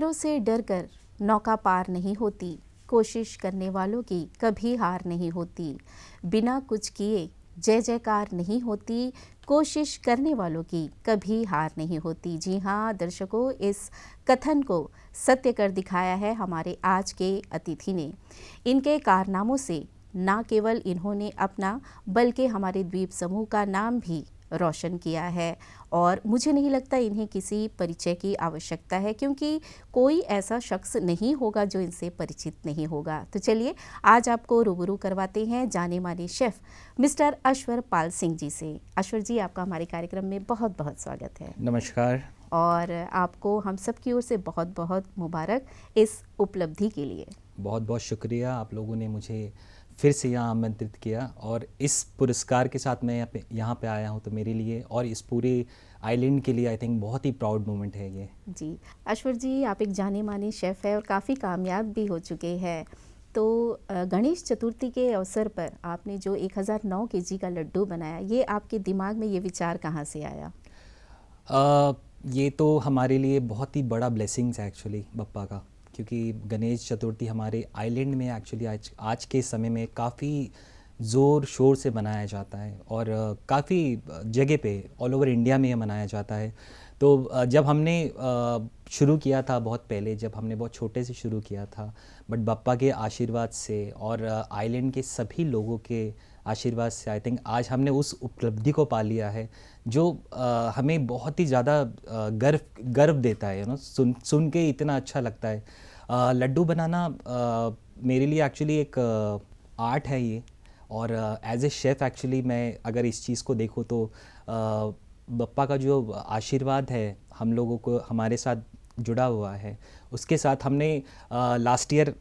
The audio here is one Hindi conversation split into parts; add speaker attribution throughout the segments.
Speaker 1: पत्थरों से डरकर नौका पार नहीं होती, कोशिश करने वालों की कभी हार नहीं होती। बिना कुछ किए जय जयकार नहीं होती, कोशिश करने वालों की कभी हार नहीं होती। जी हाँ दर्शकों, इस कथन को सत्य कर दिखाया है हमारे आज के अतिथि ने। इनके कारनामों से न केवल इन्होंने अपना बल्कि हमारे द्वीप समूह का नाम भी रोशन किया है और मुझे नहीं लगता इन्हें किसी परिचय की आवश्यकता है, क्योंकि कोई ऐसा शख्स नहीं होगा जो इनसे परिचित नहीं होगा। तो चलिए आज आपको रूबरू करवाते हैं जाने माने शेफ़ मिस्टर अश्वर पाल सिंह जी से। अश्वर जी, आपका हमारे कार्यक्रम में बहुत बहुत स्वागत है।
Speaker 2: नमस्कार।
Speaker 1: और आपको हम सब की ओर से बहुत बहुत मुबारक इस उपलब्धि के लिए।
Speaker 2: बहुत बहुत शुक्रिया, आप लोगों ने मुझे फिर से यहाँ आमंत्रित किया और इस पुरस्कार के साथ मैं यहाँ पे आया हूँ, तो मेरे लिए और इस पूरे आइलैंड के लिए आई थिंक बहुत ही प्राउड मोमेंट है ये।
Speaker 1: जी अश्वर जी, आप एक जाने माने शेफ़ है और काफ़ी कामयाब भी हो चुके हैं। तो गणेश चतुर्थी के अवसर पर आपने जो 1009 केजी का लड्डू बनाया, ये आपके दिमाग में ये विचार कहाँ से आया?
Speaker 2: ये तो हमारे लिए बहुत ही बड़ा ब्लेसिंग्स है एक्चुअली बप्पा का, क्योंकि गणेश चतुर्थी हमारे आइलैंड में एक्चुअली आज के समय में काफ़ी ज़ोर शोर से मनाया जाता है और काफ़ी जगह पे ऑल ओवर इंडिया में ये मनाया जाता है। तो जब हमने शुरू किया था बहुत पहले, जब हमने बहुत छोटे से शुरू किया था, बट बप्पा के आशीर्वाद से और आइलैंड के सभी लोगों के आशीर्वाद से आई थिंक आज हमने उस उपलब्धि को पा लिया है जो हमें बहुत ही ज़्यादा गर्व देता है। सुन के इतना अच्छा लगता है। लड्डू बनाना मेरे लिए एक्चुअली एक आर्ट है ये, और एज ए शेफ़ एक्चुअली मैं अगर इस चीज़ को देखूँ तो बप्पा का जो आशीर्वाद है हम लोगों को हमारे साथ जुड़ा हुआ है, उसके साथ हमने लास्ट ईयर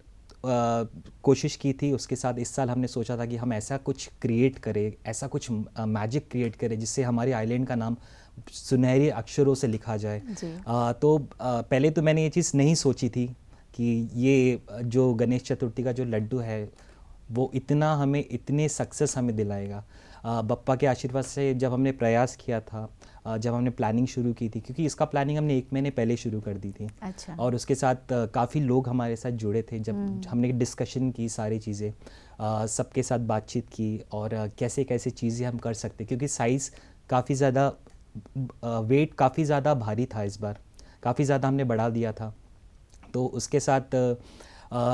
Speaker 2: कोशिश की थी, उसके साथ इस साल हमने सोचा था कि हम ऐसा कुछ क्रिएट करें, ऐसा कुछ मैजिक क्रिएट करें जिससे हमारे आइलैंड का नाम सुनहरे अक्षरों से लिखा जाए। तो पहले तो मैंने ये चीज़ नहीं सोची थी कि ये जो गणेश चतुर्थी का जो लड्डू है वो इतने सक्सेस हमें दिलाएगा। बप्पा के आशीर्वाद से जब हमने प्रयास किया था, जब हमने प्लानिंग शुरू की थी, क्योंकि इसका प्लानिंग हमने 1 महीने पहले शुरू कर दी थी।
Speaker 1: अच्छा।
Speaker 2: और उसके साथ काफ़ी लोग हमारे साथ जुड़े थे, जब हमने डिस्कशन की सारी चीज़ें, सबके साथ बातचीत की और कैसे कैसे चीज़ें हम कर सकते, क्योंकि साइज़ काफ़ी ज़्यादा, वेट काफ़ी ज़्यादा भारी था, इस बार काफ़ी ज़्यादा हमने बढ़ा दिया था। तो उसके साथ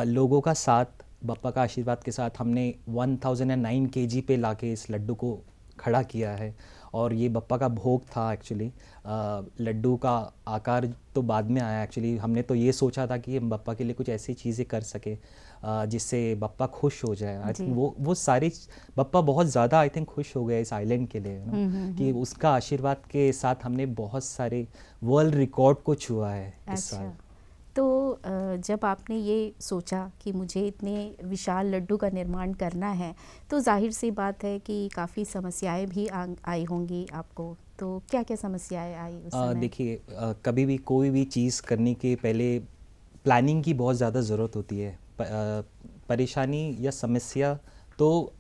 Speaker 2: लोगों का साथ, बप्पा का आशीर्वाद के साथ हमने 1009 केजी पे लाके इस लड्डू को खड़ा किया है। और ये बप्पा का भोग था एक्चुअली। लड्डू का आकार तो बाद में आया एक्चुअली। हमने तो ये सोचा था कि हम बप्पा के लिए कुछ ऐसी चीज़ें कर सके जिससे बप्पा खुश हो जाए। आई थिंक वो सारी बप्पा बहुत ज़्यादा आई थिंक खुश हो गए इस आइलैंड के लिए, कि उसका आशीर्वाद के साथ हमने बहुत सारे वर्ल्ड रिकॉर्ड को छुआ है इस साल।
Speaker 1: तो जब आपने ये सोचा कि मुझे इतने विशाल लड्डू का निर्माण करना है, तो जाहिर सी बात है कि काफ़ी समस्याएं भी आई होंगी आपको। तो क्या क्या समस्याएं आई उस समय?
Speaker 2: देखिए, कभी भी कोई भी चीज़ करने के पहले प्लानिंग की बहुत ज़्यादा ज़रूरत होती है। परेशानी या समस्या तो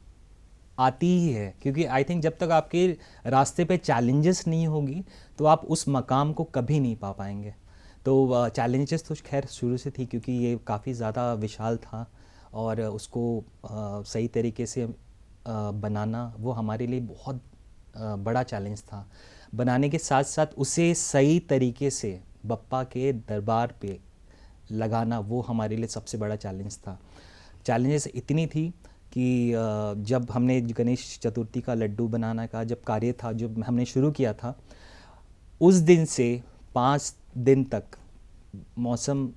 Speaker 2: आती ही है, क्योंकि आई थिंक जब तक आपके रास्ते पे चैलेंजेस नहीं होगी तो आप उस मकाम को कभी नहीं पा पाएंगे। तो चैलेंजेस तो खैर शुरू से थी, क्योंकि ये काफ़ी ज़्यादा विशाल था और उसको सही तरीके से बनाना वो हमारे लिए बहुत बड़ा चैलेंज था। बनाने के साथ साथ उसे सही तरीके से बप्पा के दरबार पे लगाना वो हमारे लिए सबसे बड़ा चैलेंज था। चैलेंजेस इतनी थी कि जब हमने गणेश चतुर्थी का लड्डू बनाना का जब कार्य था, जब हमने शुरू किया था, उस दिन से 5 दिन तक मौसम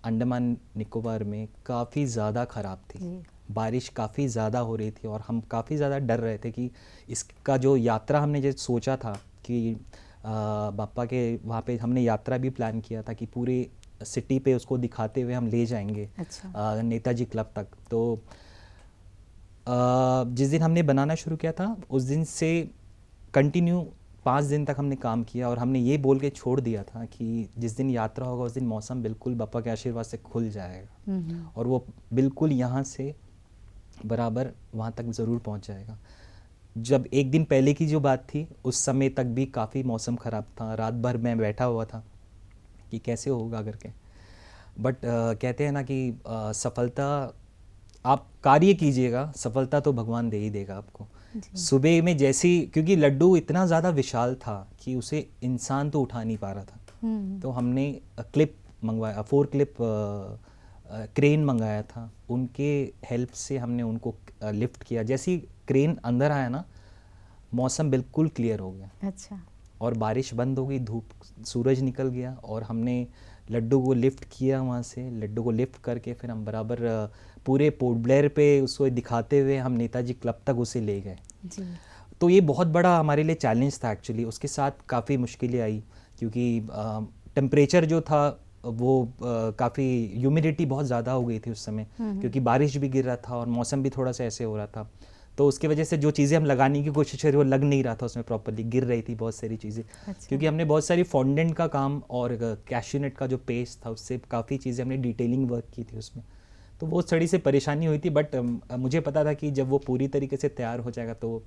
Speaker 2: अंडमान निकोबार में काफ़ी ज़्यादा ख़राब थी। बारिश काफ़ी ज़्यादा हो रही थी और हम काफ़ी ज़्यादा डर रहे थे कि इसका जो यात्रा हमने जो सोचा था कि बप्पा के वहाँ पे हमने यात्रा भी प्लान किया था कि पूरे सिटी पे उसको दिखाते हुए हम ले जाएंगे।
Speaker 1: अच्छा।
Speaker 2: नेताजी क्लब तक। तो जिस दिन हमने बनाना शुरू किया था उस दिन से कंटिन्यू 5 दिन तक हमने काम किया और हमने ये बोल के छोड़ दिया था कि जिस दिन यात्रा होगा उस दिन मौसम बिल्कुल बप्पा के आशीर्वाद से खुल जाएगा और वो बिल्कुल यहाँ से बराबर वहाँ तक ज़रूर पहुँच जाएगा। जब एक दिन पहले की जो बात थी, उस समय तक भी काफ़ी मौसम ख़राब था। रात भर मैं बैठा हुआ था कि कैसे होगा करके। बट कहते हैं ना कि सफलता आप कार्य कीजिएगा, सफलता तो भगवान दे ही देगा आपको।
Speaker 1: जी।
Speaker 2: सुबह में जैसी, क्योंकि लड्डू इतना ज़्यादा विशाल था कि उसे इंसान तो उठा नहीं पा रहा था, तो हमने क्लिप मंगवाया, 4 क्लिप क्रेन मंगाया था, उनके हेल्प से हमने उनको लिफ्ट किया। जैसी क्रेन अंदर आया ना, मौसम बिल्कुल क्लियर हो गया
Speaker 1: अच्छा।
Speaker 2: और बारिश बंद हो गई, धूप, सूरज निकल गया और हमने लड्डू को लिफ्ट किया वहाँ से। लड्डू को लिफ्ट करके फिर हम बराबर पूरे पोर्ट ब्लेयर पे उसको दिखाते हुए हम नेताजी क्लब तक उसे ले गए।
Speaker 1: जी।
Speaker 2: तो ये बहुत बड़ा हमारे लिए चैलेंज था एक्चुअली। उसके साथ काफ़ी मुश्किलें आई क्योंकि टेम्परेचर जो था वो काफ़ी, ह्यूमिडिटी बहुत ज़्यादा हो गई थी उस समय, क्योंकि बारिश भी गिर रहा था और मौसम भी थोड़ा सा ऐसे हो रहा था। तो उसकी वजह से जो चीज़ें हम लगाने की कोशिश कर रहे वो लग नहीं रहा था उसमें प्रॉपर्ली, गिर रही थी बहुत सारी चीज़ें।
Speaker 1: अच्छा।
Speaker 2: क्योंकि हमने बहुत सारी फॉन्डेंट का काम और कैश्यूनट का जो पेस्ट था उससे काफ़ी चीज़ें हमने डिटेलिंग वर्क की थी उसमें, तो वो थोड़ी सी परेशानी हुई थी। बट मुझे पता था कि जब वो पूरी तरीके से तैयार हो जाएगा तो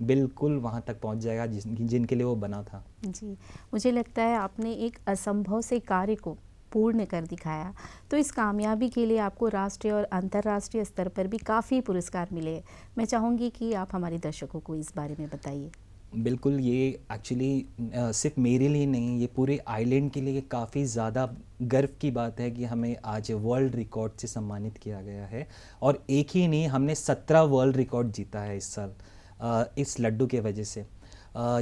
Speaker 2: बिल्कुल वहाँ तक पहुँच जाएगा जिनके लिए वो बना था।
Speaker 1: जी, मुझे लगता है आपने एक असंभव से कार्य को पूर्ण कर दिखाया। तो इस कामयाबी के लिए आपको राष्ट्रीय और अंतर्राष्ट्रीय स्तर पर भी काफ़ी पुरस्कार मिले हैं। मैं चाहूँगी कि आप हमारे दर्शकों को इस बारे में बताइए।
Speaker 2: बिल्कुल, ये एक्चुअली सिर्फ मेरे लिए नहीं, ये पूरे आइलैंड के लिए काफ़ी ज़्यादा गर्व की बात है कि हमें आज वर्ल्ड रिकॉर्ड से सम्मानित किया गया है। और एक ही नहीं, हमने 17 वर्ल्ड रिकॉर्ड जीता है इस साल इस लड्डू के वजह से।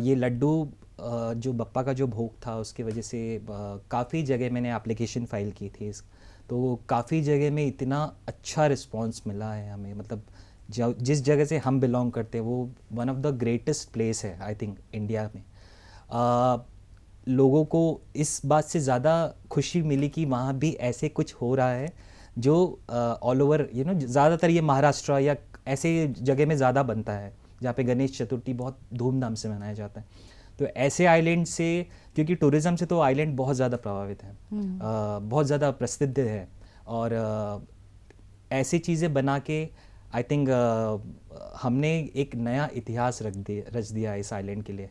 Speaker 2: ये लड्डू जो बप्पा का जो भोग था उसके वजह से काफ़ी जगह मैंने एप्लीकेशन फ़ाइल की थी तो काफ़ी जगह में इतना अच्छा रिस्पांस मिला है हमें। मतलब जिस जगह से हम बिलोंग करते हैं वो one of the greatest place है आई थिंक इंडिया में। लोगों को इस बात से ज़्यादा खुशी मिली कि वहाँ भी ऐसे कुछ हो रहा है जो ऑल ओवर ज़्यादातर ये महाराष्ट्र या ऐसे जगह में ज़्यादा बनता है जहाँ पे गणेश चतुर्थी बहुत धूमधाम से मनाया जाता है। तो ऐसे आइलैंड से, क्योंकि टूरिज़्म से तो आइलैंड बहुत ज़्यादा प्रभावित है, बहुत ज़्यादा प्रसिद्ध है, और ऐसी चीज़ें बना के आई थिंक हमने एक नया इतिहास रच दिया इस आइलैंड के लिए।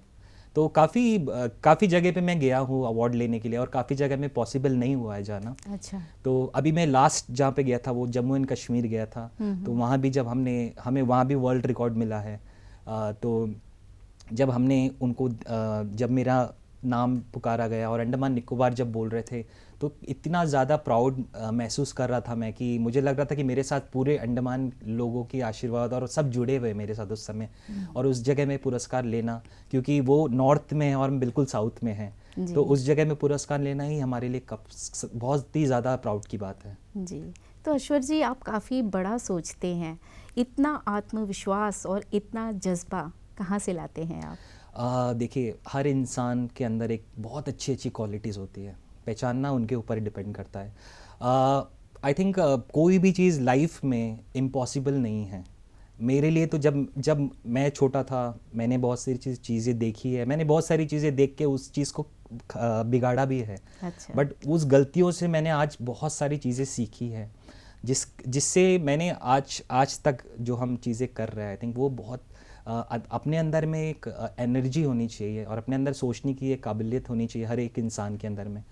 Speaker 2: तो काफ़ी जगह पे मैं गया हूँ अवार्ड लेने के लिए और काफ़ी जगह में पॉसिबल नहीं हुआ है जाना।
Speaker 1: अच्छा।
Speaker 2: तो अभी मैं लास्ट जहाँ पे गया था वो जम्मू एंड कश्मीर गया था, तो वहाँ भी जब हमें वहाँ भी वर्ल्ड रिकॉर्ड मिला है। तो जब हमने उनको जब मेरा नाम पुकारा गया और अंडमान निकोबार जब बोल रहे थे तो इतना ज़्यादा प्राउड महसूस कर रहा था मैं कि मुझे लग रहा था कि मेरे साथ पूरे अंडमान लोगों की आशीर्वाद और सब जुड़े हुए मेरे साथ उस समय। और उस जगह में पुरस्कार लेना, क्योंकि वो नॉर्थ में है और हम बिल्कुल साउथ में हैं, तो उस जगह में पुरस्कार लेना ही हमारे लिए बहुत ही ज़्यादा प्राउड की बात है।
Speaker 1: जी, तो अश्वर जी, आप काफ़ी बड़ा सोचते हैं। इतना आत्मविश्वास और इतना जज्बा कहाँ से लाते हैं आप?
Speaker 2: देखिए, हर इंसान के अंदर एक बहुत अच्छी क्वालिटीज़ होती है, पहचानना उनके ऊपर डिपेंड करता है। आई थिंक कोई भी चीज़ लाइफ में इम्पॉसिबल नहीं है। मेरे लिए तो जब मैं छोटा था मैंने बहुत सारी चीज़ें देखी है, मैंने बहुत सारी चीज़ें देख के उस चीज़ को बिगाड़ा भी है।
Speaker 1: अच्छा।
Speaker 2: बट उस गलतियों से मैंने आज बहुत सारी चीज़ें सीखी है जिससे मैंने आज तक जो हम चीज़ें कर रहे हैं, आई थिंक वो बहुत अपने अंदर में एक एनर्जी होनी चाहिए और अपने अंदर सोचने की एक काबिलियत होनी चाहिए हर एक इंसान के अंदर में।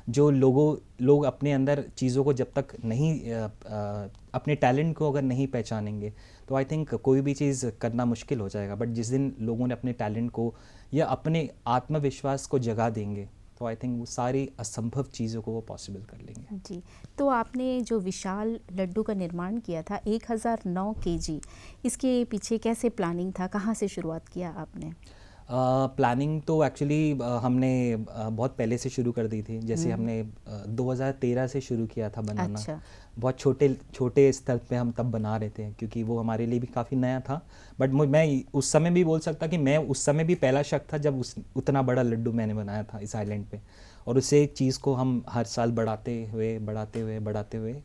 Speaker 2: जो लोग अपने अंदर चीज़ों को जब तक नहीं अपने टैलेंट को अगर नहीं पहचानेंगे तो आई थिंक कोई भी चीज़ करना मुश्किल हो जाएगा। बट जिस दिन लोगों ने अपने टैलेंट को या अपने आत्मविश्वास को जगा देंगे तो आई थिंक वो सारी असंभव चीज़ों को वो पॉसिबल कर लेंगे।
Speaker 1: जी, तो आपने जो विशाल लड्डू का निर्माण किया था 1009 केजी, इसके पीछे कैसे प्लानिंग था, कहाँ से शुरुआत किया आपने?
Speaker 2: प्लानिंग तो एक्चुअली हमने बहुत पहले से शुरू कर दी थी। जैसे हमने 2013 से शुरू किया था बनाना।
Speaker 1: अच्छा।
Speaker 2: बहुत छोटे स्तर पे हम तब बना रहे थे क्योंकि वो हमारे लिए भी काफ़ी नया था। बट मैं उस समय भी बोल सकता कि मैं उस समय भी पहला शख्स था जब उतना बड़ा लड्डू मैंने बनाया था इस आइलैंड पे। और उसे एक चीज़ को हम हर साल बढ़ाते हुए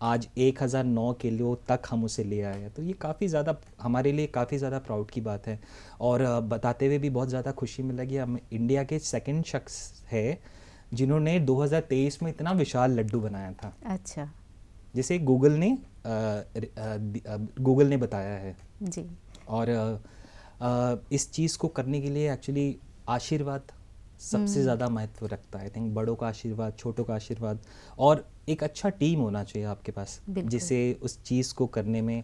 Speaker 2: आज 1009 किलो तक हम उसे ले आए हैं। तो ये काफ़ी ज़्यादा हमारे लिए काफ़ी ज़्यादा प्राउड की बात है और बताते हुए भी बहुत ज़्यादा खुशी मिल लगी। हम इंडिया के सेकंड शख्स है जिन्होंने 2023 में इतना विशाल लड्डू बनाया था।
Speaker 1: अच्छा।
Speaker 2: जिसे गूगल ने बताया है।
Speaker 1: जी।
Speaker 2: और इस चीज़ को करने के लिए एक्चुअली आशीर्वाद सबसे ज़्यादा महत्व रखता है। आई थिंक बड़ों का आशीर्वाद, छोटों का आशीर्वाद और एक अच्छा टीम होना चाहिए आपके पास,
Speaker 1: बिल्कुल।
Speaker 2: जिसे उस चीज़ को करने में,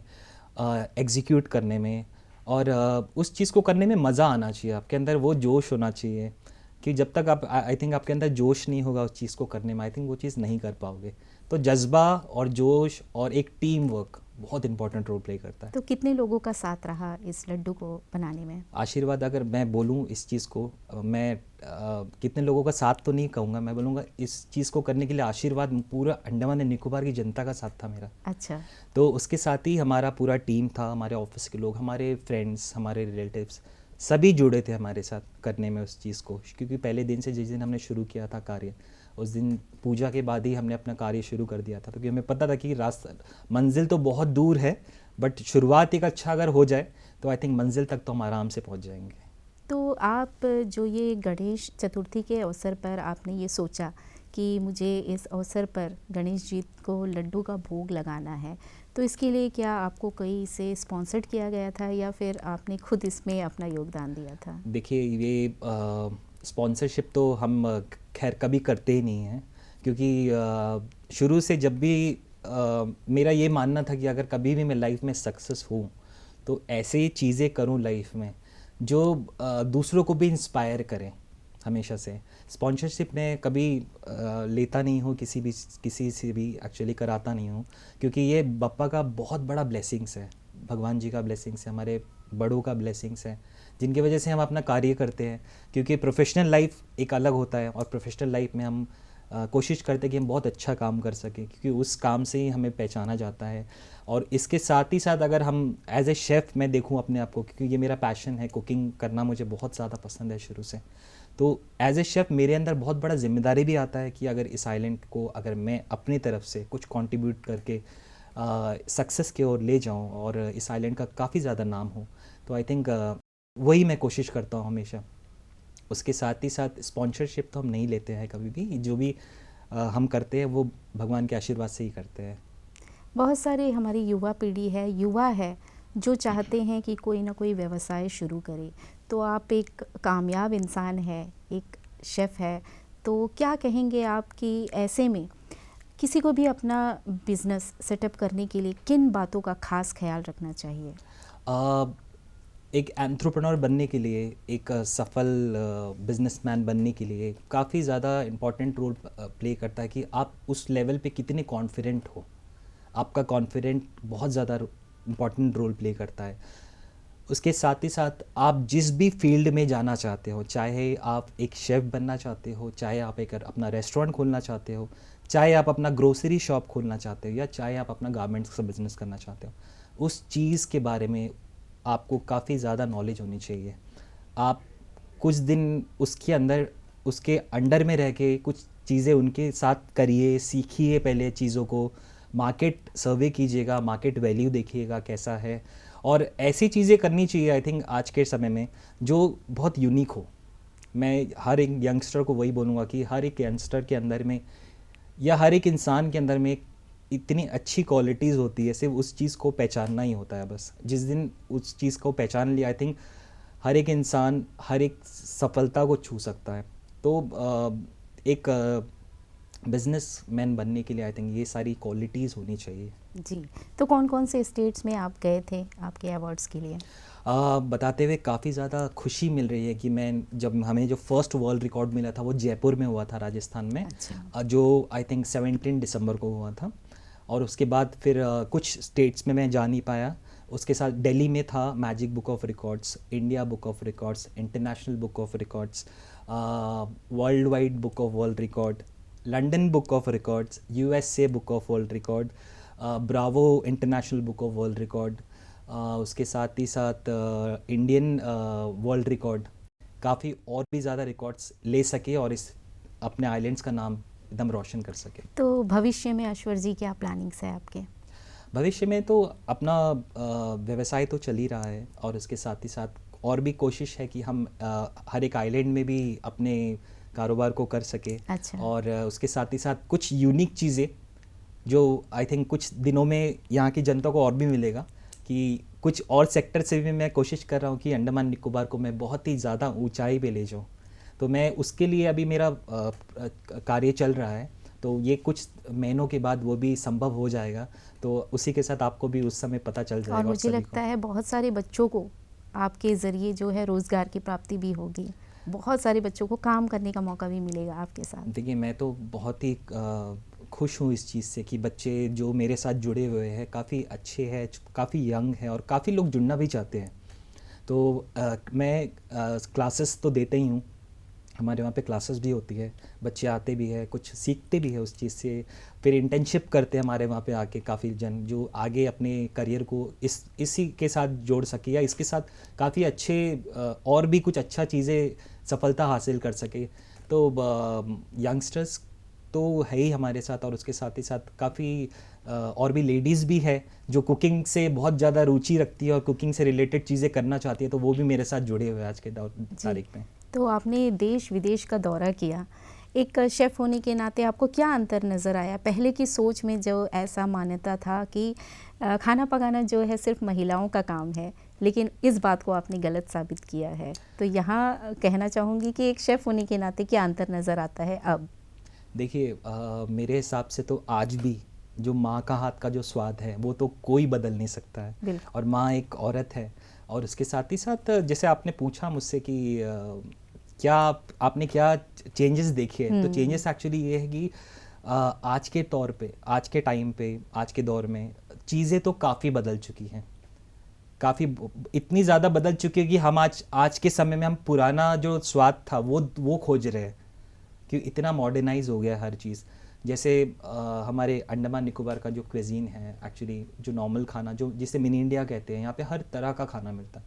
Speaker 2: एग्जीक्यूट करने में और उस चीज़ को करने में मज़ा आना चाहिए। आपके अंदर वो जोश होना चाहिए कि जब तक आप, आई थिंक आपके अंदर जोश नहीं होगा उस चीज़ को करने में, आई थिंक वो चीज़ नहीं कर पाओगे। तो जज्बा और जोश और एक टीम वर्क बहुत इंपॉर्टेंट रोल प्ले करता है।
Speaker 1: तो कितने लोगों का साथ रहा इस लड्डू को बनाने में?
Speaker 2: आशीर्वाद, अगर मैं बोलूँ इस चीज़ को, मैं कितने लोगों का साथ तो नहीं कहूँगा, मैं बोलूँगा इस चीज़ को करने के लिए आशीर्वाद पूरा अंडमान एंड निकोबार की जनता का साथ था मेरा।
Speaker 1: अच्छा।
Speaker 2: तो उसके साथ ही हमारा पूरा टीम था, हमारे ऑफिस के लोग, हमारे फ्रेंड्स, हमारे रिलेटिव्स, सभी जुड़े थे हमारे साथ करने में उस चीज़ को। क्योंकि पहले दिन से जिस दिन हमने शुरू किया था कार्य, उस दिन पूजा के बाद ही हमने अपना कार्य शुरू कर दिया था, क्योंकि हमें पता था कि रास्ता, मंजिल तो बहुत दूर है, बट शुरुआत एक अच्छा अगर हो जाए तो आई थिंक मंजिल तक तो हम आराम से पहुंच जाएंगे।
Speaker 1: तो आप जो ये गणेश चतुर्थी के अवसर पर आपने ये सोचा कि मुझे इस अवसर पर गणेश जी को लड्डू का भोग लगाना है, तो इसके लिए क्या आपको कहीं से स्पॉन्सर्ड किया गया था या फिर आपने खुद इसमें अपना योगदान दिया था?
Speaker 2: देखिए, ये स्पॉन्सरशिप तो हम खैर कभी करते ही नहीं हैं, क्योंकि शुरू से जब भी मेरा ये मानना था कि अगर कभी भी मैं लाइफ में सक्सेस हूँ तो ऐसे ही चीज़ें करूँ लाइफ में जो दूसरों को भी इंस्पायर करें। हमेशा से स्पॉन्सरशिप में कभी लेता नहीं हूँ, किसी से भी एक्चुअली कराता नहीं हूँ, क्योंकि ये बप्पा का बहुत बड़ा ब्लेसिंग्स है, भगवान जी का ब्लेसिंग्स है, हमारे बड़ों का ब्लेसिंग्स है, जिनकी वजह से हम अपना कार्य करते हैं। क्योंकि प्रोफेशनल लाइफ एक अलग होता है और प्रोफेशनल लाइफ में हम कोशिश करते हैं कि हम बहुत अच्छा काम कर सकें, क्योंकि उस काम से ही हमें पहचाना जाता है। और इसके साथ ही साथ अगर हम एज ए शेफ़ मैं देखूं अपने आप को, क्योंकि ये मेरा पैशन है, कुकिंग करना मुझे बहुत ज़्यादा पसंद है शुरू से, तो एज ए शेफ़ मेरे अंदर बहुत बड़ा जिम्मेदारी भी आता है कि अगर इस आइलैंड को अगर मैं अपनी तरफ से कुछ कंट्रीब्यूट करके सक्सेस की ओर ले जाऊं और इस आइलैंड का काफ़ी ज़्यादा नाम हो, तो आई थिंक वही मैं कोशिश करता हूँ हमेशा। उसके साथ ही साथ स्पॉन्सरशिप तो हम नहीं लेते हैं कभी भी, जो भी हम करते हैं वो भगवान के आशीर्वाद से ही करते हैं।
Speaker 1: बहुत सारे हमारी युवा पीढ़ी है, युवा है जो चाहते हैं कि कोई ना कोई व्यवसाय शुरू करे, तो आप एक कामयाब इंसान है, एक शेफ़ है, तो क्या कहेंगे आप कि ऐसे में किसी को भी अपना बिजनेस सेटअप करने के लिए किन बातों का खास ख्याल रखना चाहिए?
Speaker 2: अ, एक एंट्रप्रेन्योर बनने के लिए, एक सफल बिजनेसमैन बनने के लिए काफ़ी ज़्यादा इम्पोर्टेंट रोल प्ले करता है कि आप उस लेवल पे कितने कॉन्फिडेंट हो। आपका कॉन्फिडेंट बहुत ज़्यादा इम्पोर्टेंट रोल प्ले करता है। उसके साथ ही साथ आप जिस भी फील्ड में जाना चाहते हो, चाहे आप एक शेफ़ बनना चाहते हो, चाहे आप एक अपना रेस्टोरेंट खोलना चाहते हो, चाहे आप अपना ग्रोसरी शॉप खोलना चाहते हो, या चाहे आप अपना गारमेंट्स का बिज़नेस करना चाहते हो, उस चीज़ के बारे में आपको काफ़ी ज़्यादा नॉलेज होनी चाहिए। आप कुछ दिन उसके अंदर, उसके अंडर में रह के कुछ चीज़ें उनके साथ करिए, सीखिए पहले चीज़ों को, मार्केट सर्वे कीजिएगा, मार्केट वैल्यू देखिएगा कैसा है, और ऐसी चीज़ें करनी चाहिए आई थिंक आज के समय में जो बहुत यूनिक हो। मैं हर एक यंगस्टर को वही बोलूँगा कि हर एक यंगस्टर के अंदर में या हर एक इंसान के अंदर में इतनी अच्छी क्वालिटीज़ होती है, सिर्फ उस चीज़ को पहचानना ही होता है बस। जिस दिन उस चीज़ को पहचान लिया, आई थिंक हर एक इंसान हर एक सफलता को छू सकता है। तो एक बिजनेसमैन बनने के लिए आई थिंक ये सारी क्वालिटीज़ होनी चाहिए।
Speaker 1: जी, तो कौन कौन से स्टेट्स में आप गए थे आपके अवार्ड्स के लिए?
Speaker 2: बताते हुए काफ़ी ज़्यादा खुशी मिल रही है कि जब हमें जो फर्स्ट वर्ल्ड रिकॉर्ड मिला था वो जयपुर में हुआ था, राजस्थान में।
Speaker 1: अच्छा।
Speaker 2: जो आई थिंक 17 दिसंबर को हुआ था, और उसके बाद फिर कुछ स्टेट्स में मैं जा नहीं पाया। उसके साथ दिल्ली में था magic book of records, India book of records, international book of records, world wide book of world record, London book of records, USA book of world record, Bravo international book of world record, उसके साथ ही साथ इंडियन वर्ल्ड रिकॉर्ड, काफ़ी और भी ज़्यादा रिकॉर्ड्स ले सके और इस अपने आइलैंड्स का नाम एकदम रोशन कर सके।
Speaker 1: तो भविष्य में अश्वर जी क्या प्लानिंग्स है आपके?
Speaker 2: भविष्य में तो अपना व्यवसाय तो चल ही रहा है, और उसके साथ ही साथ और भी कोशिश है कि हम हर एक आइलैंड में भी अपने कारोबार को कर सके।
Speaker 1: अच्छा।
Speaker 2: और उसके साथ ही साथ कुछ यूनिक चीज़ें जो आई थिंक कुछ दिनों में यहाँ की जनता को और भी मिलेगा, कि कुछ और सेक्टर से भी मैं कोशिश कर रहा हूँ कि अंडमान निकोबार को मैं बहुत ही ज़्यादा ऊंचाई पे ले जाऊँ। तो मैं उसके लिए अभी मेरा कार्य चल रहा है, तो ये कुछ महीनों के बाद वो भी संभव हो जाएगा, तो उसी के साथ आपको भी उस समय पता चल
Speaker 1: और
Speaker 2: जाएगा और
Speaker 1: मुझे
Speaker 2: सभी
Speaker 1: लगता
Speaker 2: को।
Speaker 1: है बहुत सारे बच्चों को आपके ज़रिए जो है रोज़गार की प्राप्ति भी होगी, बहुत सारे बच्चों को काम करने का मौका भी मिलेगा आपके साथ।
Speaker 2: देखिए, मैं तो बहुत ही खुश हूँ इस चीज़ से कि बच्चे जो मेरे साथ जुड़े हुए हैं काफ़ी अच्छे हैं, काफ़ी यंग हैं और काफ़ी लोग जुड़ना भी चाहते हैं। तो मैं क्लासेस तो देते ही हूँ, हमारे वहाँ पे क्लासेस भी होती है, बच्चे आते भी हैं, कुछ सीखते भी हैं उस चीज़ से, फिर इंटर्नशिप करते हैं हमारे वहाँ पे आके काफ़ी जन, जो आगे अपने करियर को इसी के साथ जोड़ सके या इसके साथ काफ़ी अच्छे और भी कुछ अच्छा चीज़ें सफलता हासिल कर सके। तो यंगस्टर्स तो है ही हमारे साथ, और उसके साथ ही साथ काफ़ी और भी लेडीज़ भी है जो कुकिंग से बहुत ज़्यादा रुचि रखती है और कुकिंग से रिलेटेड चीज़ें करना चाहती है, तो वो भी मेरे साथ जुड़े हुए हैं आज के
Speaker 1: जी,
Speaker 2: तारीख में।
Speaker 1: तो आपने देश विदेश का दौरा किया, एक शेफ़ होने के नाते आपको क्या अंतर नज़र आया? पहले की सोच में जो ऐसा मान्यता था कि खाना पकाना जो है सिर्फ महिलाओं का काम है, लेकिन इस बात को आपने गलत साबित किया है। तो यहाँ कहना चाहूँगी कि एक शेफ़ होने के नाते क्या अंतर नज़र आता है अब?
Speaker 2: देखिए, मेरे हिसाब से तो आज भी जो माँ का हाथ का जो स्वाद है वो तो कोई बदल नहीं सकता है,
Speaker 1: बिल्कुल।
Speaker 2: और माँ एक औरत है। और उसके साथ ही साथ जैसे आपने पूछा मुझसे कि क्या आपने क्या चेंजेस देखे हैं, तो चेंजेस एक्चुअली ये है कि आज के तौर पे, आज के टाइम पे, आज के दौर में चीज़ें तो काफ़ी बदल चुकी हैं, काफ़ी इतनी ज़्यादा बदल चुकी है कि हम आज आज के समय में हम पुराना जो स्वाद था वो खोज रहे हैं, कि इतना मॉडर्नाइज हो गया है हर चीज़। जैसे हमारे अंडमान निकोबार का जो क्विजीन है एक्चुअली, जो नॉर्मल खाना जो जिसे मिनी इंडिया कहते हैं, यहाँ पे हर तरह का खाना मिलता है।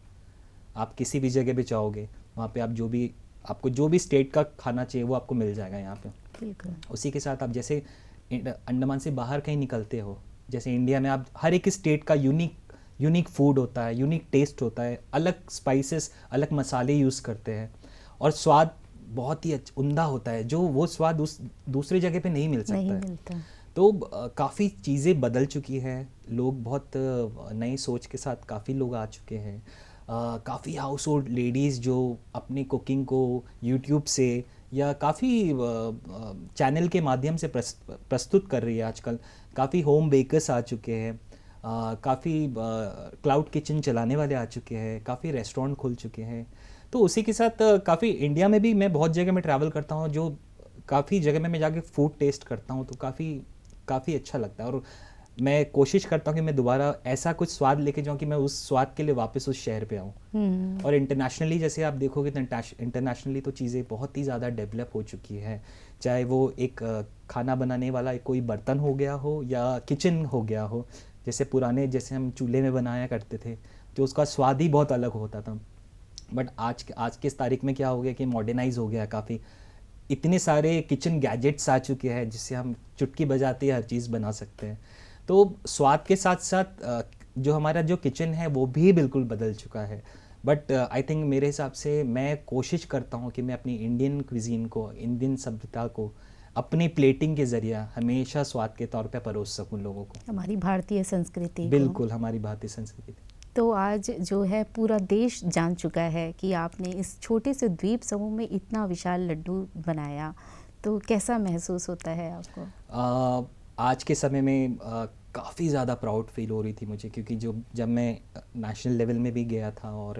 Speaker 2: आप किसी भी जगह पे जाओगे, वहाँ पे आप आपको जो भी स्टेट का खाना चाहिए वो आपको मिल जाएगा यहाँ पे।
Speaker 1: बिल्कुल।
Speaker 2: उसी के साथ आप जैसे अंडमान से बाहर कहीं निकलते हो, जैसे इंडिया में आप हर एक स्टेट का यूनिक फूड होता है, यूनिक टेस्ट होता है, अलग स्पाइसेस, अलग मसाले यूज़ करते हैं, और स्वाद बहुत ही उम्दा होता है, जो वो स्वाद उस दूसरी जगह पे नहीं मिल सकता
Speaker 1: नहीं
Speaker 2: है।
Speaker 1: मिलता।
Speaker 2: तो काफ़ी चीज़ें बदल चुकी हैं, लोग बहुत नई सोच के साथ काफ़ी लोग आ चुके हैं। काफ़ी हाउस होल्ड लेडीज़ जो अपनी कुकिंग को यूट्यूब से या काफ़ी चैनल के माध्यम से प्रस्तुत कर रही है आजकल। काफ़ी होम बेकर्स आ चुके हैं, काफ़ी क्लाउड किचन चलाने वाले आ चुके हैं, काफ़ी रेस्टोरेंट खुल चुके हैं। तो उसी के साथ काफ़ी इंडिया में भी मैं बहुत जगह में ट्रैवल करता हूँ, जो काफ़ी जगह में मैं जाके फूड टेस्ट करता हूँ, तो काफ़ी अच्छा लगता है, और मैं कोशिश करता हूँ कि मैं दोबारा ऐसा कुछ स्वाद लेके जाऊँ कि मैं उस स्वाद के लिए वापस उस शहर पे आऊँ। और इंटरनेशनली जैसे आप देखोगे तो इंटरनेशनली तो चीज़ें बहुत ही ज़्यादा डेवलप हो चुकी है, चाहे वो एक खाना बनाने वाला एक कोई बर्तन हो गया हो या किचन हो गया हो। जैसे पुराने जैसे हम चूल्हे में बनाया करते थे, जो उसका स्वाद ही बहुत अलग होता था, बट आज के इस तारीख में क्या हो गया कि मॉडर्नाइज हो गया काफ़ी, इतने सारे किचन गैजेट्स आ चुके हैं जिससे हम चुटकी बजाते ही हर चीज़ बना सकते हैं। तो स्वाद के साथ साथ जो हमारा जो किचन है वो भी बिल्कुल बदल चुका है, बट आई थिंक मेरे हिसाब से मैं कोशिश करता हूँ कि मैं अपनी इंडियन क्विजीन को, इंडियन सभ्यता को अपनी प्लेटिंग के ज़रिए हमेशा स्वाद के तौर पे परोस सकूँ लोगों को।
Speaker 1: हमारी भारतीय संस्कृति को।
Speaker 2: बिल्कुल, हमारी भारतीय संस्कृति।
Speaker 1: तो आज जो है पूरा देश जान चुका है कि आपने इस छोटे से द्वीप समूह में इतना विशाल लड्डू बनाया, तो कैसा महसूस होता है आपको?
Speaker 2: आज के समय में काफ़ी ज़्यादा प्राउड फील हो रही थी मुझे, क्योंकि जब मैं नेशनल लेवल में भी गया था और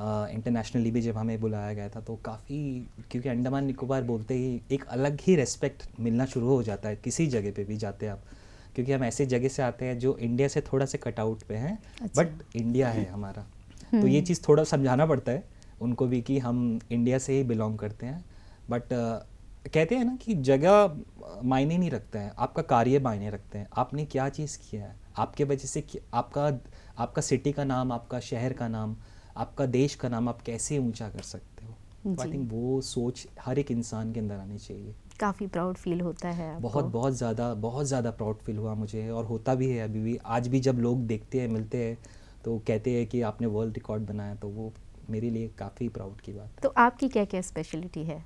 Speaker 2: इंटरनेशनली भी जब हमें बुलाया गया था, तो काफ़ी, क्योंकि अंडमान निकोबार बोलते ही एक अलग ही रेस्पेक्ट मिलना शुरू हो जाता है किसी जगह पे भी जाते हैं आप, क्योंकि हम ऐसे जगह से आते हैं जो इंडिया से थोड़ा सा कट आउट पे हैं,
Speaker 1: अच्छा।
Speaker 2: बट इंडिया है हमारा। तो ये चीज़ थोड़ा समझाना पड़ता है उनको भी कि हम इंडिया से ही बिलोंग करते हैं, बट कहते हैं ना कि जगह मायने नहीं रखता है, आपका कार्य मायने रखते हैं, आपने क्या चीज़ किया है, आपके वजह से आपका सिटी का नाम, आपका शहर का नाम, आपका देश का नाम आप कैसे ऊंचा कर सकते हो। तो आई थिंक वो सोच हर एक इंसान के अंदर आनी चाहिए।
Speaker 1: काफ़ी प्राउड फील होता है आपको?
Speaker 2: बहुत ज़्यादा प्राउड फील हुआ मुझे, और होता भी है अभी भी। आज भी जब लोग देखते हैं, मिलते हैं, तो कहते हैं कि आपने वर्ल्ड रिकॉर्ड बनाया, तो वो मेरे लिए काफ़ी प्राउड की बात है।
Speaker 1: तो आपकी क्या क्या स्पेशलिटी है?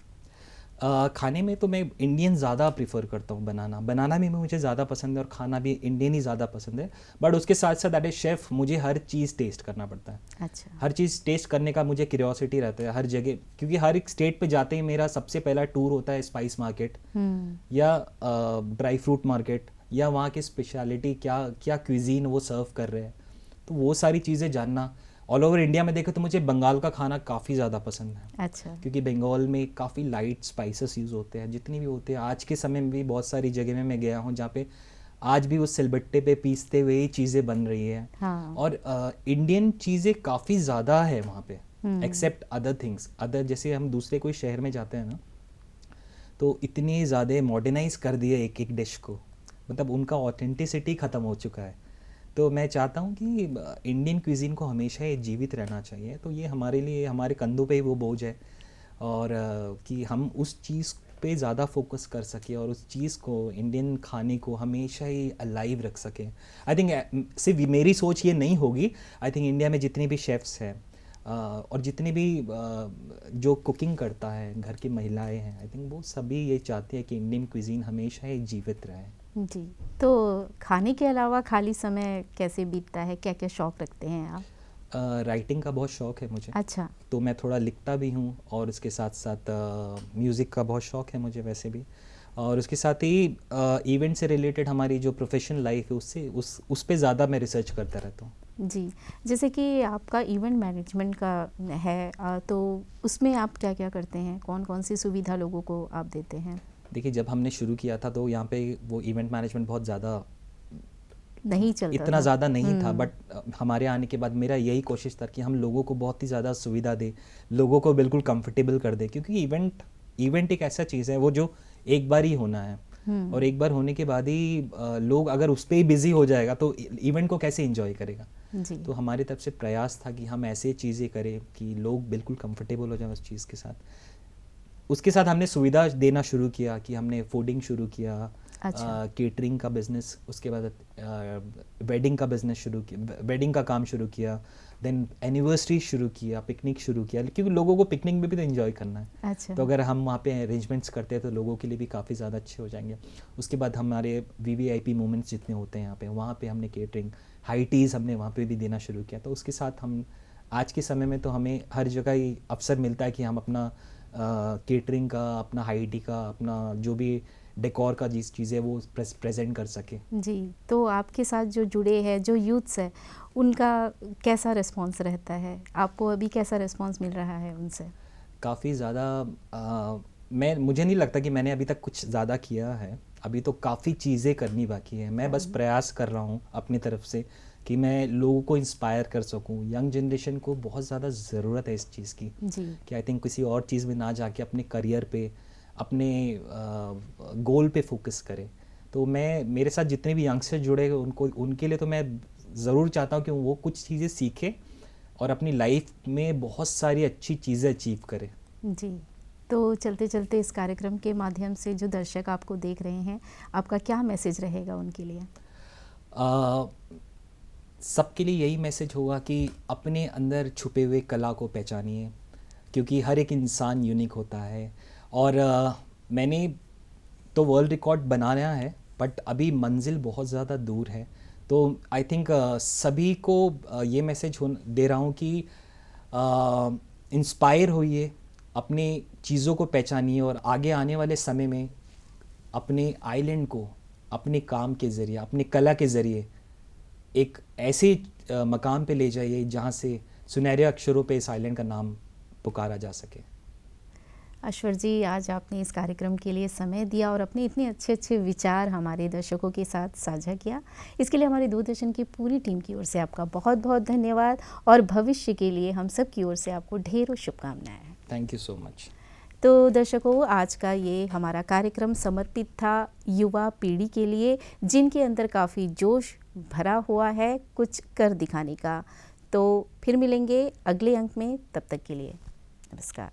Speaker 2: खाने में तो मैं इंडियन ज़्यादा प्रीफर करता हूँ बनाना भी मुझे ज़्यादा पसंद है और खाना भी इंडियन ही ज़्यादा पसंद है। बट उसके साथ साथ एज ए शेफ़ मुझे हर चीज़ टेस्ट करना पड़ता है।
Speaker 1: अच्छा।
Speaker 2: हर चीज़ टेस्ट करने का मुझे क्यूरियोसिटी रहता है हर जगह, क्योंकि हर एक स्टेट पे जाते ही मेरा सबसे पहला टूर होता है स्पाइस मार्केट या ड्राई फ्रूट मार्केट, या वहाँ की स्पेशलिटी क्या क्या क्विजीन वो सर्व कर रहे हैं। तो वो सारी चीज़ें जानना। ऑल ओवर इंडिया में देखें तो मुझे बंगाल का खाना काफ़ी ज़्यादा पसंद है।
Speaker 1: अच्छा।
Speaker 2: क्योंकि बंगाल में काफ़ी लाइट स्पाइसेस यूज़ होते हैं, जितनी भी होते हैं। आज के समय में भी बहुत सारी जगह में मैं गया हूँ जहाँ पे आज भी उस सिलबट्टे पे पीसते हुए ही चीज़ें बन रही हैं।
Speaker 1: हाँ।
Speaker 2: और इंडियन चीज़ें काफ़ी ज़्यादा है वहाँ पे, एक्सेप्ट अदर थिंग्स। अदर जैसे हम दूसरे कोई शहर में जाते हैं ना, तो इतनी ज़्यादा मॉडर्नाइज कर दिए एक एक डिश को, मतलब उनका ऑथेंटिसिटी ख़त्म हो चुका है। तो मैं चाहता हूँ कि इंडियन क्विज़ीन को हमेशा ये जीवित रहना चाहिए। तो ये हमारे लिए हमारे कंधों पे ही वो बोझ है, और कि हम उस चीज़ पे ज़्यादा फोकस कर सकें और उस चीज़ को, इंडियन खाने को हमेशा ही अलाइव रख सकें। आई थिंक सिर्फ मेरी सोच ये नहीं होगी, आई थिंक इंडिया में जितने भी शेफ्स हैं और जितने भी जो कुकिंग करता है घर की महिलाएं हैं, आई थिंक वो सभी ये चाहते हैं कि इंडियन क्विज़ीन हमेशा ही जीवित रहे।
Speaker 1: जी। तो खाने के अलावा खाली समय कैसे बीतता है, क्या क्या शौक रखते हैं आप?
Speaker 2: राइटिंग का बहुत शौक है मुझे।
Speaker 1: अच्छा।
Speaker 2: तो मैं थोड़ा लिखता भी हूँ, और उसके साथ साथ म्यूज़िक का बहुत शौक है मुझे वैसे भी। और उसके साथ ही इवेंट से रिलेटेड हमारी जो प्रोफेशनल लाइफ है उससे उस पे ज़्यादा मैं रिसर्च करता रहता हूँ।
Speaker 1: जी। जैसे कि आपका इवेंट मैनेजमेंट का है, तो उसमें आप क्या क्या करते हैं, कौन कौन सी सुविधा लोगों को आप देते हैं?
Speaker 2: देखिए, जब हमने शुरू किया था तो यहाँ पे वो इवेंट मैनेजमेंट बहुत ज़्यादा
Speaker 1: नहीं चलता
Speaker 2: इतना
Speaker 1: था।
Speaker 2: ज़्यादा नहीं था। बट हमारे आने के बाद मेरा यही कोशिश था कि हम लोगों को बहुत ही ज़्यादा सुविधा दें, लोगों को बिल्कुल कंफर्टेबल कर दें, क्योंकि इवेंट एक ऐसा चीज़ है वो जो एक बार ही होना है, और एक बार होने के बाद ही लोग अगर उस पर ही बिज़ी हो जाएगा तो इवेंट को कैसे इंजॉय करेगा।
Speaker 1: जी।
Speaker 2: तो हमारी तरफ से प्रयास था कि हम ऐसे चीज़ें करें कि लोग बिल्कुल कंफर्टेबल हो जाएं उस चीज़ के साथ। उसके साथ हमने सुविधा देना शुरू किया कि हमने फूडिंग शुरू किया,
Speaker 1: अच्छा।
Speaker 2: केटरिंग का बिज़नेस, उसके बाद वेडिंग का बिज़नेस शुरू किया, वेडिंग का काम शुरू किया, देन एनिवर्सरी शुरू किया, पिकनिक शुरू किया, क्योंकि लोगों को पिकनिक में भी तो एंजॉय करना है।
Speaker 1: अच्छा।
Speaker 2: तो अगर हम वहाँ पे अरेंजमेंट्स करते हैं तो लोगों के लिए भी काफ़ी ज़्यादा अच्छे हो जाएंगे। उसके बाद हमारे VVIP मोमेंट्स जितने होते हैं यहाँ पे, वहाँ पे हमने केटरिंग, हाई टीज़ हमने वहाँ पे भी देना शुरू किया। तो उसके साथ हम आज के समय में तो हमें हर जगह ही अवसर मिलता है कि हम अपना केटरिंग का, अपना हाई टी का, अपना जो भी डेकोर का जिस चीज़ है वो प्रेजेंट कर सके।
Speaker 1: जी। तो आपके साथ जो जुड़े हैं, जो यूथ्स है, उनका कैसा रिस्पांस रहता है? आपको अभी कैसा रिस्पांस मिल रहा है उनसे?
Speaker 2: काफ़ी ज़्यादा मुझे नहीं लगता कि मैंने अभी तक कुछ ज़्यादा किया है। अभी तो काफ़ी चीज़ें करनी बाकी है। मैं बस प्रयास कर रहा हूँ अपनी तरफ से कि मैं लोगों को इंस्पायर कर सकूँ। यंग जनरेशन को बहुत ज़्यादा ज़रूरत है इस चीज़ की,
Speaker 1: जी।
Speaker 2: कि आई थिंक किसी और चीज़ में ना जाके अपने करियर पे, अपने गोल पे फोकस करें। तो मेरे साथ जितने भी यंगस्टर जुड़े हैं उनके लिए तो मैं ज़रूर चाहता हूँ कि वो कुछ चीज़ें सीखें और अपनी लाइफ में बहुत सारी अच्छी चीज़ें अचीव करें।
Speaker 1: जी। तो चलते चलते इस कार्यक्रम के माध्यम से जो दर्शक आपको देख रहे हैं, आपका क्या मैसेज रहेगा उनके लिए?
Speaker 2: सबके लिए यही मैसेज होगा कि अपने अंदर छुपे हुए कला को पहचानिए, क्योंकि हर एक इंसान यूनिक होता है। और मैंने तो वर्ल्ड रिकॉर्ड बनाया है, बट अभी मंजिल बहुत ज़्यादा दूर है। तो आई थिंक सभी को ये मैसेज दे रहा हूँ कि इंस्पायर होइए, अपनी चीज़ों को पहचानिए, और आगे आने वाले समय में अपने आइलैंड को अपने काम के ज़रिए, अपनी कला के ज़रिए एक ऐसे मकाम पे ले जाइए जहाँ से सुनहरे अक्षरों पे इस आइलैंड का नाम पुकारा जा सके।
Speaker 1: अश्वर जी, आज आपने इस कार्यक्रम के लिए समय दिया और अपने इतने अच्छे अच्छे विचार हमारे दर्शकों के साथ साझा किया। इसके लिए हमारे दूरदर्शन की पूरी टीम की ओर से आपका बहुत बहुत धन्यवाद, और भविष्य के लिए हम सब की ओर से आपको ढेरों शुभकामनाएं।
Speaker 2: Thank you so much.
Speaker 1: तो दर्शकों, आज का ये हमारा कार्यक्रम समर्पित था युवा पीढ़ी के लिए, जिनके अंदर काफ़ी जोश भरा हुआ है कुछ कर दिखाने का। तो फिर मिलेंगे अगले अंक में, तब तक के लिए नमस्कार।